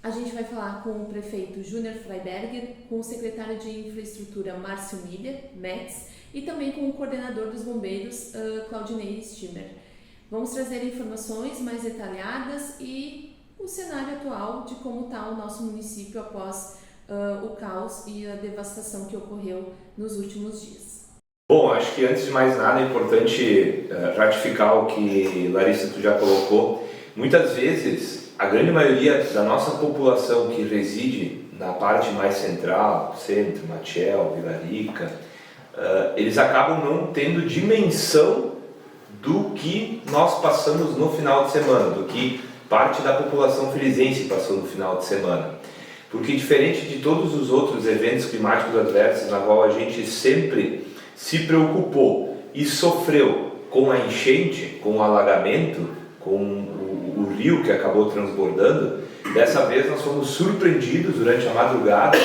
A gente vai falar com o prefeito Júnior Freiberger, com o secretário de Infraestrutura Márcio Miller, METS, e também com o coordenador dos bombeiros, Claudinei Stimmer. Vamos trazer informações mais detalhadas e o cenário atual de como está o nosso município após o caos e a devastação que ocorreu nos últimos dias. Bom, acho que antes de mais nada é importante ratificar o que Larissa tu já colocou. Muitas vezes, a grande maioria da nossa população que reside na parte mais central, centro, Matiel, Vila Rica, eles acabam não tendo dimensão do que nós passamos no final de semana, do que parte da população filizense passou no final de semana. Porque diferente de todos os outros eventos climáticos adversos na qual a gente sempre se preocupou e sofreu com a enchente, com o alagamento, com o rio que acabou transbordando, dessa vez nós fomos surpreendidos durante a madrugada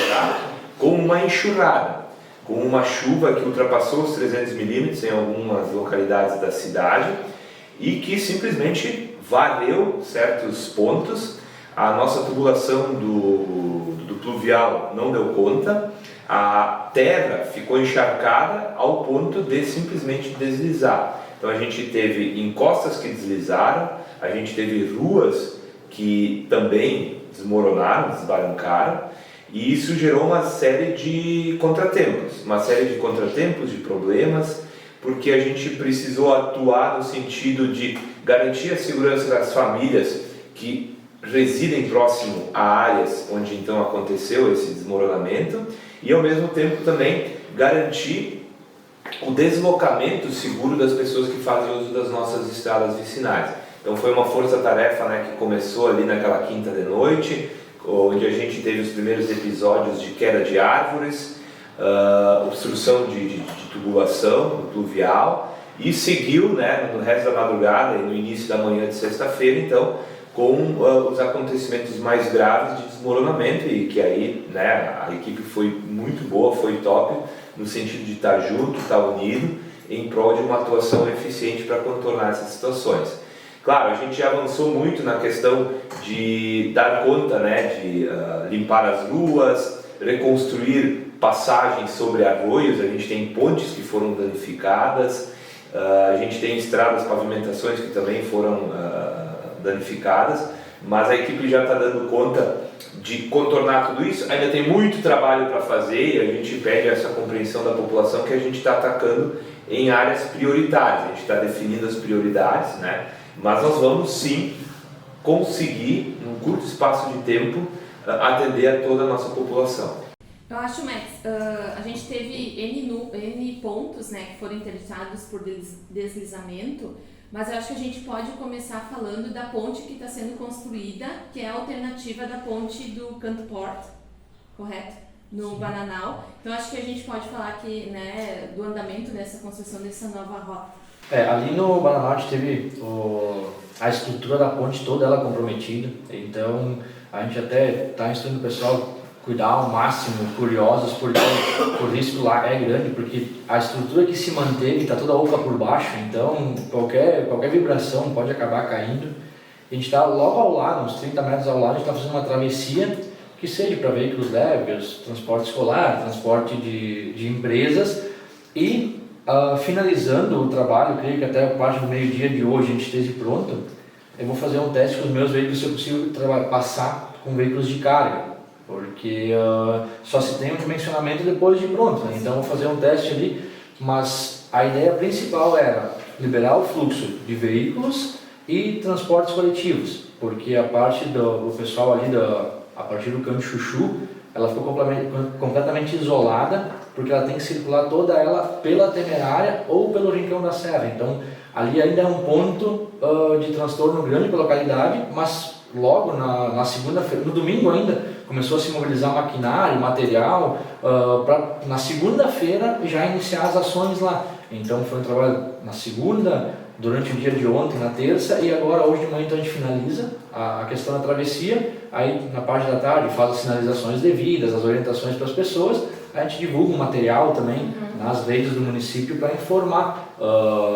com uma enxurrada, com uma chuva que ultrapassou os 300 milímetros em algumas localidades da cidade e que simplesmente varreu certos pontos. A nossa tubulação do pluvial não deu conta, a terra ficou encharcada ao ponto de simplesmente deslizar. Então a gente teve encostas que deslizaram, a gente teve ruas que também desmoronaram, desbarrancaram, e isso gerou uma série de contratempos, de problemas, porque a gente precisou atuar no sentido de garantir a segurança das famílias que residem próximo a áreas onde então aconteceu esse desmoronamento e ao mesmo tempo também garantir o deslocamento seguro das pessoas que fazem uso das nossas estradas vicinais. Então foi uma força-tarefa, né, que começou ali naquela quinta de noite, onde a gente teve os primeiros episódios de queda de árvores, obstrução de tubulação do pluvial e seguiu, né, no resto da madrugada e no início da manhã de sexta-feira, então, com os acontecimentos mais graves de desmoronamento e que aí, né, a equipe foi muito boa, foi top, no sentido de estar junto, estar unido, em prol de uma atuação eficiente para contornar essas situações. Claro, a gente já avançou muito na questão de dar conta, né, de limpar as ruas, reconstruir passagens sobre arroios, a gente tem pontes que foram danificadas, a gente tem estradas, pavimentações que também foram danificadas, mas a equipe já está dando conta de contornar tudo isso. Ainda tem muito trabalho para fazer e a gente pede essa compreensão da população que a gente está atacando em áreas prioritárias, a gente está definindo as prioridades, né? Mas nós vamos sim conseguir, num curto espaço de tempo, atender a toda a nossa população. Eu acho, Max, a gente teve N pontos, né, que foram interessados por deslizamento, mas eu acho que a gente pode começar falando da ponte que está sendo construída, que é a alternativa da ponte do Canto Port, correto? No Bananal. Então acho que a gente pode falar aqui, né, do andamento dessa construção dessa nova rota. Ali no Bananal a gente teve a estrutura da ponte toda ela comprometida, então a gente até está instruindo o pessoal cuidar ao máximo, curiosos, porque o risco lá é grande, porque a estrutura que se manteve está toda oca por baixo, então qualquer vibração pode acabar caindo. A gente está logo ao lado, uns 30 metros ao lado, a gente está fazendo uma travessia que seja para veículos leves, transporte escolar, transporte de empresas e finalizando o trabalho, creio que até a parte do meio-dia de hoje a gente esteja pronto, eu vou fazer um teste com os meus veículos se eu possível passar com veículos de carga. Porque só se tem um dimensionamento depois de pronto, né? Então vou fazer um teste ali, mas a ideia principal era liberar o fluxo de veículos e transportes coletivos, porque a parte do pessoal ali, a partir do Canto Chuchu, ela ficou completamente isolada, porque ela tem que circular toda ela pela Temerária ou pelo Rincão da Serra, então ali ainda é um ponto de transtorno grande para a localidade, mas logo na segunda-feira, no domingo ainda, começou a se mobilizar maquinário, material, para na segunda-feira já iniciar as ações lá. Então foi um trabalho na segunda, durante o dia de ontem, na terça, e agora hoje de manhã então a gente finaliza a questão da travessia, aí na parte da tarde faz as sinalizações devidas, as orientações para as pessoas, a gente divulga o material também nas redes do município para informar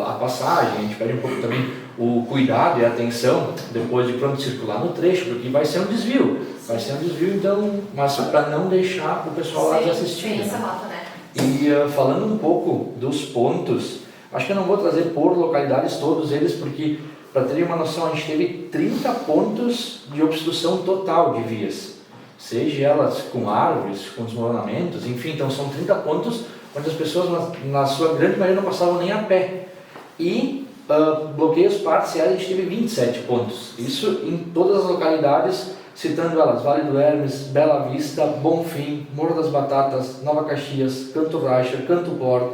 a passagem. A gente pede um pouco também o cuidado e a atenção depois de pronto circular no trecho, porque vai ser um desvio. Vai ser um desvio, então, mas para não deixar o pessoal lá assistir. Sim, essa rota, né? E falando um pouco dos pontos, acho que eu não vou trazer por localidades todos eles, porque, para terem uma noção, a gente teve 30 pontos de obstrução total de vias, seja elas com árvores, com desmoronamentos, enfim, então são 30 pontos onde as pessoas, na sua grande maioria, não passavam nem a pé. E bloqueios parciais, a gente teve 27 pontos, isso em todas as localidades, citando elas: Vale do Hermes, Bela Vista, Bonfim, Morro das Batatas, Nova Caxias, Canto Racha, Canto Porto,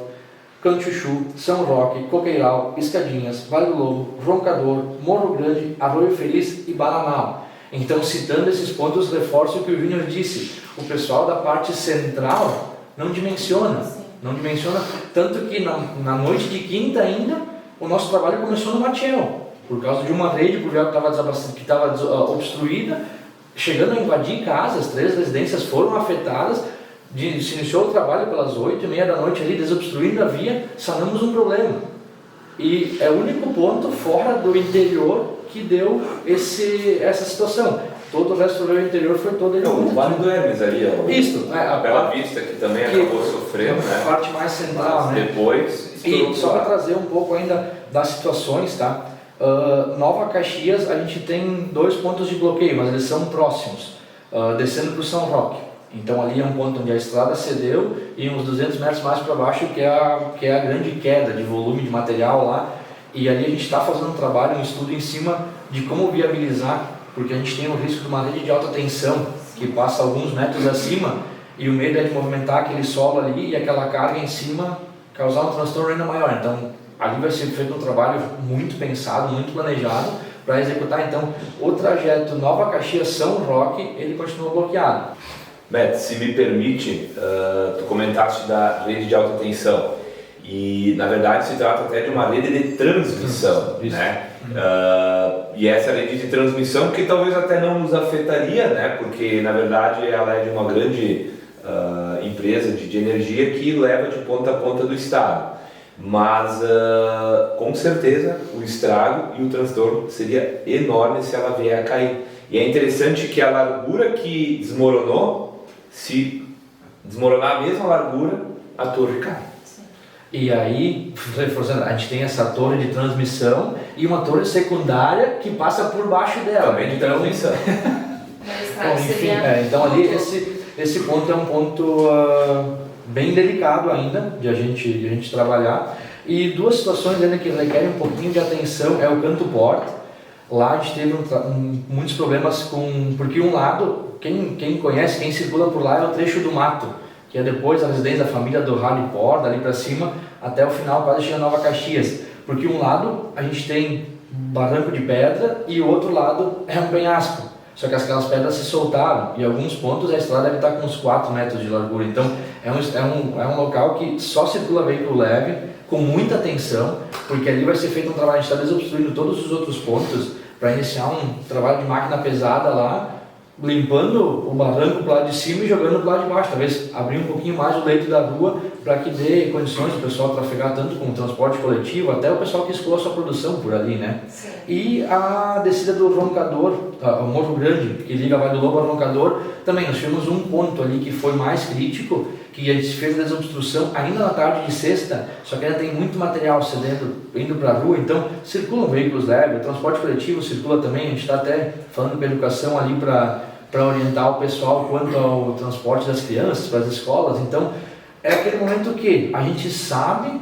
Canto Chuchu, São Roque, Coqueiral, Escadinhas, Vale do Lobo, Roncador, Morro Grande, Arroio Feliz e Bananal. Então, citando esses pontos, reforço o que o Júnior disse: o pessoal da parte central não dimensiona, tanto que na noite de quinta ainda, o nosso trabalho começou no Matiel, por causa de uma rede pluvial que estava obstruída, chegando a invadir casas. 3 residências foram afetadas. Se iniciou o trabalho pelas 8h30 da noite ali, desobstruindo a via, sanamos um problema. E é o único ponto fora do interior que deu essa situação. Todo o resto do interior foi todo ele. O Vale do Hermes ali, Isso, a Bela Vista, que também acabou sofrendo, né? A parte mais central, né? Depois. E só para trazer um pouco ainda das situações, tá? Nova Caxias, a gente tem 2 pontos de bloqueio, mas eles são próximos, descendo para o São Roque. Então ali é um ponto onde a estrada cedeu, e uns 200 metros mais para baixo que é a grande queda de volume de material lá. E ali a gente está fazendo um trabalho, um estudo em cima de como viabilizar, porque a gente tem o risco de uma rede de alta tensão que passa alguns metros acima, e o medo é de movimentar aquele solo ali e aquela carga em cima causar um transtorno ainda maior. Então ali vai ser feito um trabalho muito pensado, muito planejado para executar. Então o trajeto Nova Caxias-São Roque, ele continua bloqueado. Beto, se me permite, tu comentaste da rede de alta tensão, e na verdade se trata até de uma rede de transmissão, né? E essa rede de transmissão que talvez até não nos afetaria, né? Porque na verdade ela é de uma grande empresa de energia que leva de ponta a ponta do estado, mas com certeza o estrago e o transtorno seria enorme se ela vier a cair. E é interessante que a largura que desmoronou, se desmoronar a mesma largura, a torre cai. E aí, reforçando, a gente tem essa torre de transmissão e uma torre secundária que passa por baixo dela. Também de transmissão. Bom, enfim, então ali esse ponto é um ponto bem delicado ainda de a gente trabalhar. E 2 situações ainda que requerem um pouquinho de atenção é o Canto Porto. Lá a gente teve muitos problemas porque um lado, quem conhece, quem circula por lá, é o trecho do mato, que é depois a residência da família do Rádio Porto, ali para cima, até o final, quase chegando a Nova Caxias. Porque um lado a gente tem barranco de pedra e o outro lado é um penhasco. Só que aquelas pedras se soltaram, e em alguns pontos a estrada deve estar com uns 4 metros de largura. Então é um local que só circula veículo leve, com muita atenção, porque ali vai ser feito um trabalho. A gente está desobstruindo todos os outros pontos para iniciar um trabalho de máquina pesada lá, limpando o barranco para lá de cima e jogando para lá de baixo, talvez abrir um pouquinho mais o leito da rua para que dê condições do pessoal trafegar tanto com o transporte coletivo, até o pessoal que escoa a sua produção por ali, né? Sim. E a descida do Roncador, o Morro Grande, que liga Vale do Lobo ao Roncador, também nós tivemos um ponto ali que foi mais crítico, que a gente fez a desobstrução ainda na tarde de sexta, só que ainda tem muito material cedendo, indo para a rua, então circulam veículos leves, o transporte coletivo circula também. A gente está até falando com a educação ali para orientar o pessoal quanto ao transporte das crianças para as escolas. Então é aquele momento que a gente sabe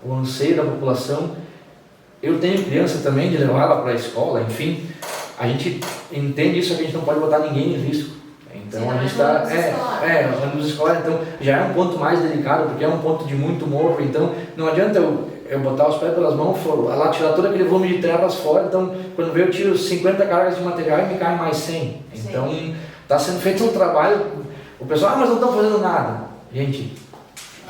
o anseio da população. Eu tenho criança também, de levar ela para a escola, enfim, a gente entende isso, que a gente não pode botar ninguém em risco. Então sim, a gente está ônibus escolar, então já é um ponto mais delicado, porque é um ponto de muito morro. Então não adianta eu botar os pés pelas mãos, lá tirar todo aquele volume de terras fora. Então quando eu tiro 50 cargas de material e me cai mais 100. Então está sendo feito um trabalho. O pessoal, mas não estão fazendo nada. Gente,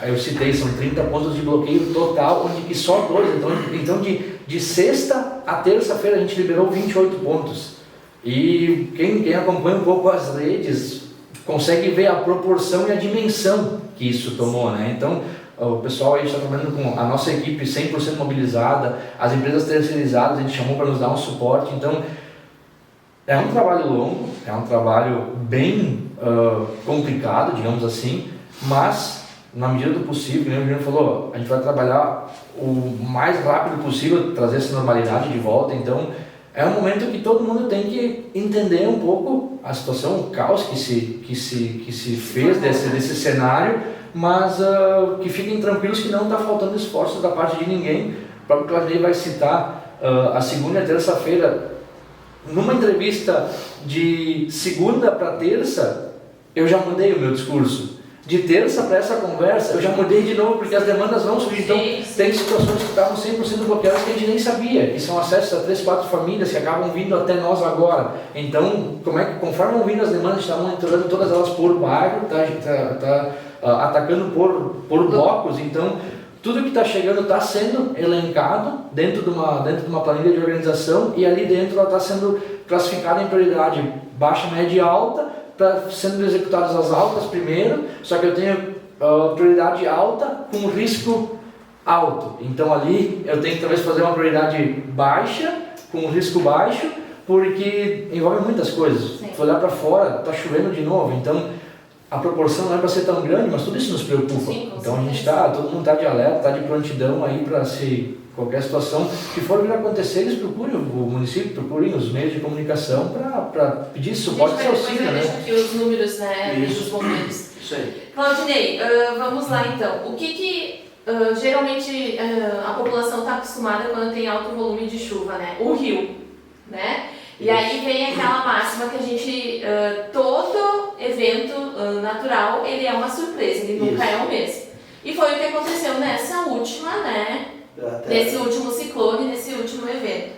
aí eu citei, são 30 pontos de bloqueio total, onde que só 12. Então de sexta a terça-feira a gente liberou 28 pontos. E quem acompanha um pouco as redes consegue ver a proporção e a dimensão que isso tomou, né? Então o pessoal aí está trabalhando com a nossa equipe 100% mobilizada, as empresas terceirizadas a gente chamou para nos dar um suporte, então é um trabalho longo, é um trabalho bem complicado, digamos assim, mas na medida do possível, como o Guilherme falou, a gente vai trabalhar o mais rápido possível, trazer essa normalidade de volta, então é um momento que todo mundo tem que entender um pouco a situação, o caos que se fez desse cenário, mas que fiquem tranquilos que não está faltando esforço da parte de ninguém. O próprio Claudinei vai citar a segunda e a terça-feira. Numa entrevista de segunda para terça, eu já mudei o meu discurso. De terça para essa conversa, eu já mudei de novo, porque as demandas vão surgir. Então, tem situações que estavam 100% bloqueadas que a gente nem sabia, que são acessos a 3, 4 famílias que acabam vindo até nós agora. Então, conforme vão vindo as demandas, a gente está monitorando todas elas por bairro, está atacando por blocos. Então, tudo que está chegando está sendo elencado dentro de uma planilha de organização, e ali dentro ela está sendo classificada em prioridade baixa, média e alta, sendo executadas as altas primeiro, só que eu tenho prioridade alta com risco alto. Então ali eu tenho que talvez fazer uma prioridade baixa com risco baixo, porque envolve muitas coisas. Se olhar para fora, está chovendo de novo, então a proporção não é para ser tão grande, mas tudo isso nos preocupa. Sim, então a gente todo mundo está de alerta, está de prontidão aí para qualquer situação que for vir a acontecer, eles procurem o município, procurem os meios de comunicação para pedir suporte e auxílio, né? Deixa aqui os números, né, dos bombeiros. Isso aí. Claudinei, vamos lá então. O que geralmente a população está acostumada quando tem alto volume de chuva, né? O rio, né? E aí vem aquela máxima que a gente, todo evento natural, ele é uma surpresa, ele nunca é o mesmo. E foi o que aconteceu nessa última, né? Nesse último ciclone, nesse último evento.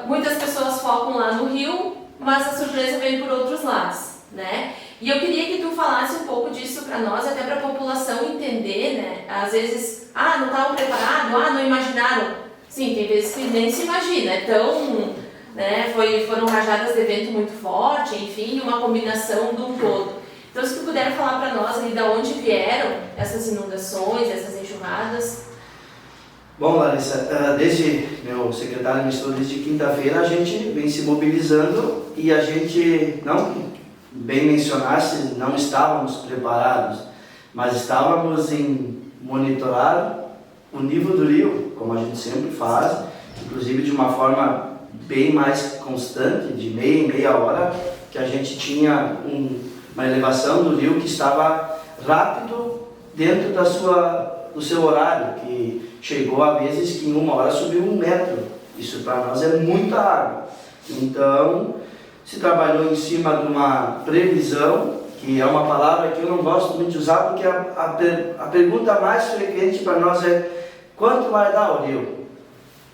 Muitas pessoas focam lá no rio, mas a surpresa veio por outros lados, né? E eu queria que tu falasse um pouco disso para nós, até para a população entender, né? Às vezes, não estavam preparados, não imaginaram. Sim, tem vezes que nem se imagina, é tão, né? Foram rajadas de vento muito forte, enfim, uma combinação do todo. Então, se tu puder falar para nós ali de onde vieram essas inundações, essas enxurradas. Bom, Larissa, desde meu secretário me estou desde quinta-feira, a gente vem se mobilizando e a gente, não bem mencionasse, não estávamos preparados, mas estávamos em monitorar o nível do rio, como a gente sempre faz, inclusive de uma forma bem mais constante, de meia em meia hora, que a gente tinha uma elevação do rio que estava rápido dentro do seu horário, que chegou a vezes que em uma hora subiu 1 metro. Isso para nós é muita água. Então, se trabalhou em cima de uma previsão, que é uma palavra que eu não gosto muito de usar, porque a pergunta mais frequente para nós é: quanto vai dar o rio?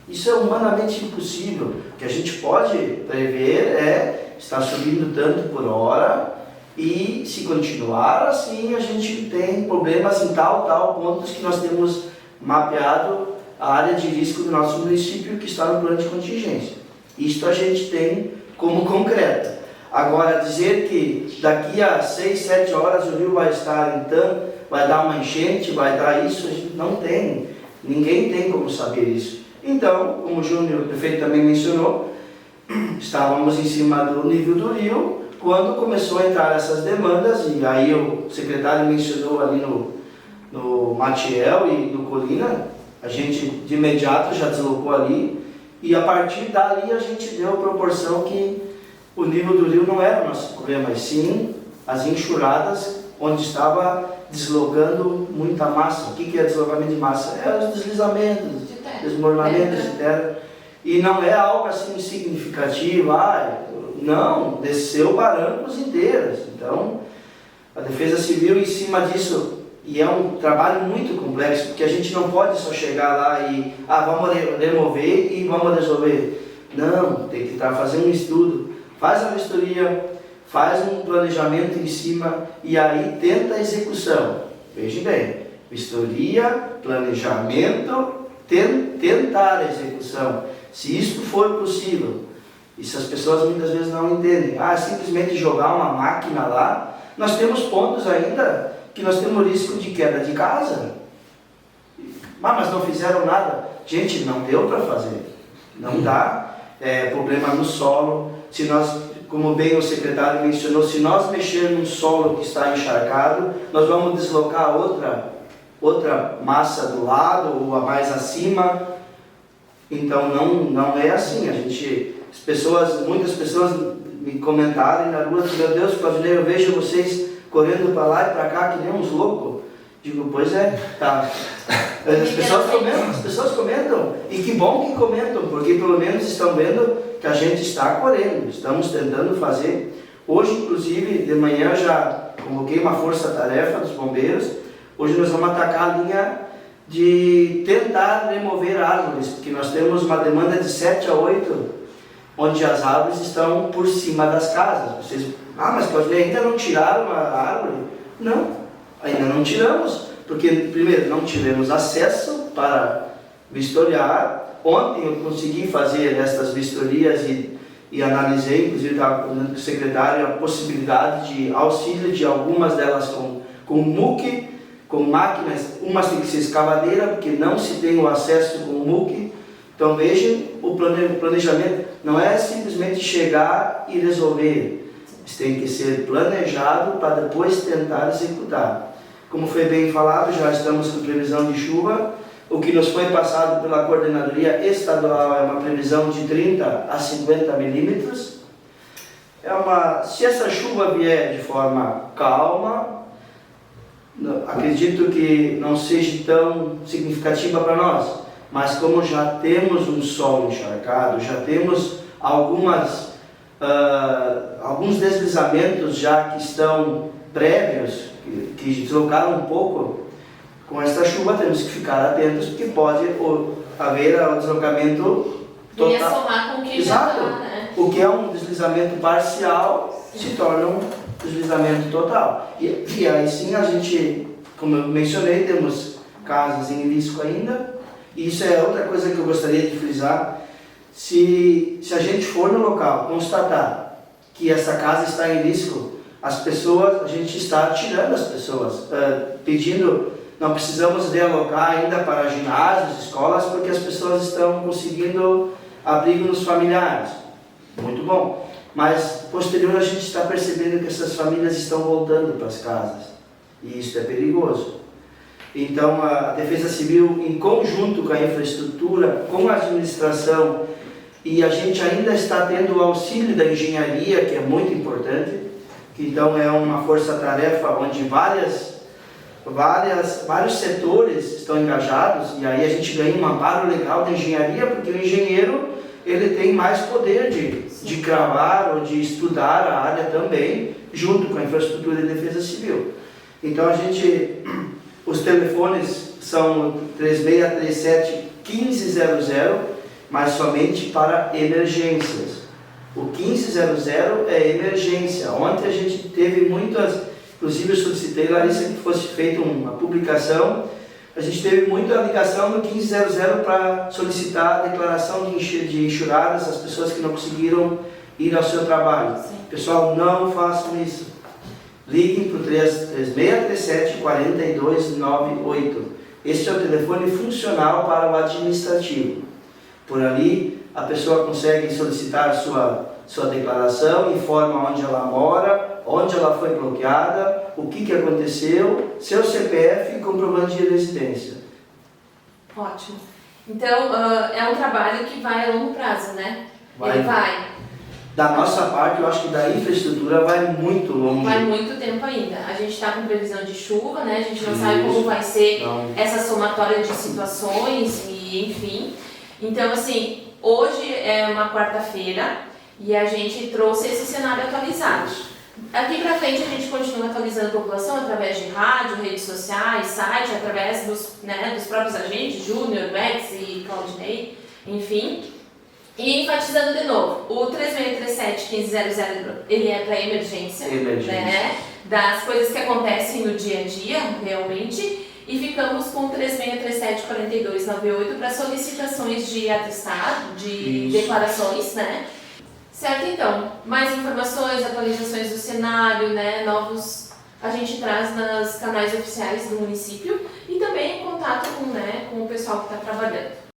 Isso é humanamente impossível. O que a gente pode prever é estar subindo tanto por hora, e se continuar assim, a gente tem problemas em tal pontos que nós temos mapeado a área de risco do nosso município, que está no plano de contingência. Isto a gente tem como concreto. Agora, dizer que daqui a 6, 7 horas o rio vai estar, então, vai dar uma enchente, vai dar isso, a gente não tem. Ninguém tem como saber isso. Então, como o Júnior, o prefeito, também mencionou, estávamos em cima do nível do rio quando começou a entrar essas demandas, e aí o secretário mencionou ali no Matiel e no Colina, a gente de imediato já deslocou ali, e a partir dali a gente deu a proporção que o nível do rio não era o nosso problema, mas sim as enxurradas, onde estava deslocando muita massa. O que é deslocamento de massa? É os deslizamentos, desmoronamentos de terra. E não é algo assim significativo, não, desceu barrancos inteiros. Então, a Defesa Civil em cima disso, e é um trabalho muito complexo, porque a gente não pode só chegar lá e, vamos remover e vamos resolver. Não, tem que fazer um estudo, faz a vistoria, faz um planejamento em cima e aí tenta a execução. Veja bem, vistoria, planejamento, tentar a execução. Se isso for possível, e se as pessoas muitas vezes não entendem, simplesmente jogar uma máquina lá, nós temos pontos ainda que nós temos risco de queda de casa. Mas não fizeram nada. Gente, não deu para fazer. Não dá. Problema no solo. Se nós, como bem o secretário mencionou, se nós mexermos num solo que está encharcado, nós vamos deslocar outra massa do lado ou a mais acima. Então não é assim. Muitas pessoas me comentaram na rua, meu Deus, Claudinei, eu vejo vocês correndo para lá e para cá que nem uns loucos. Digo, pois é, tá. As pessoas comentam, e que bom que comentam, porque pelo menos estão vendo que a gente está correndo, estamos tentando fazer. Hoje, inclusive, de manhã já convoquei uma força-tarefa dos bombeiros. Hoje nós vamos atacar a linha de tentar remover árvores, porque nós temos uma demanda de 7 a 8, onde as árvores estão por cima das casas. Mas Claudinei, ainda não tiraram a árvore? Não. Ainda não tiramos, porque primeiro não tivemos acesso para vistoriar. Ontem eu consegui fazer essas vistorias e analisei, inclusive estava com o secretário, a possibilidade de auxílio de algumas delas com muque, com máquinas. Umas tem que ser escavadeira, porque não se tem o acesso com o muque. Então vejam, o planejamento não é simplesmente chegar e resolver. Isso tem que ser planejado para depois tentar executar. Como foi bem falado, já estamos com previsão de chuva. O que nos foi passado pela coordenadoria estadual é uma previsão de 30 a 50 milímetros. Se essa chuva vier de forma calma, acredito que não seja tão significativa para nós. Mas como já temos um solo encharcado, já temos alguns deslizamentos já que estão prévios, que deslocaram um pouco, com esta chuva temos que ficar atentos, porque pode haver um deslocamento total. E é somar com o que Exato. Já está, né? O que é um deslizamento parcial se torna um deslizamento total. E aí sim a gente, como eu mencionei, temos casas em risco ainda, e isso é outra coisa que eu gostaria de frisar. Se a gente for no local constatar que essa casa está em risco, a gente está tirando as pessoas, pedindo, não precisamos realocar ainda para ginásios, escolas, porque as pessoas estão conseguindo abrigo nos familiares. Muito bom. Mas, posterior, a gente está percebendo que essas famílias estão voltando para as casas. E isso é perigoso. Então, a Defesa Civil, em conjunto com a infraestrutura, com a administração, e a gente ainda está tendo o auxílio da engenharia, que é muito importante. Então é uma força-tarefa onde vários setores estão engajados, e aí a gente ganha um amparo legal da engenharia, porque o engenheiro ele tem mais poder de cravar ou de estudar a área também, junto com a infraestrutura de defesa civil. Então os telefones são 3637-1500, mas somente para emergências. O 1500 é emergência. Ontem a gente teve muitas, inclusive eu solicitei, Larissa, que fosse feita uma publicação. A gente teve muita ligação no 1500 para solicitar a declaração de enxurradas às pessoas que não conseguiram ir ao seu trabalho. Sim. Pessoal, não façam isso. Liguem para o 3637-4298. Este é o telefone funcional para o administrativo. Por ali, a pessoa consegue solicitar sua declaração, informa onde ela mora, onde ela foi bloqueada, o que aconteceu, seu CPF e comprovante de residência. Ótimo. Então, é um trabalho que vai a longo prazo, né? Ele vai. Da nossa parte, eu acho que da infraestrutura vai muito longe. Vai muito tempo ainda. A gente está com previsão de chuva, né? A gente não sabe como vai ser essa somatória de situações e enfim. Então, assim, hoje é uma quarta-feira e a gente trouxe esse cenário atualizado. Aqui pra frente a gente continua atualizando a população através de rádio, redes sociais, site, através dos próprios agentes, Júnior, Max e Claudinei, enfim. E enfatizando de novo, o 3637-1500 ele é para emergência, né? Das coisas que acontecem no dia a dia, realmente. E ficamos com 3637-4298 para solicitações de atestado, de declarações, né? Certo, então, mais informações, atualizações do cenário, né? Novos a gente traz nos canais oficiais do município e também em contato com o pessoal que está trabalhando.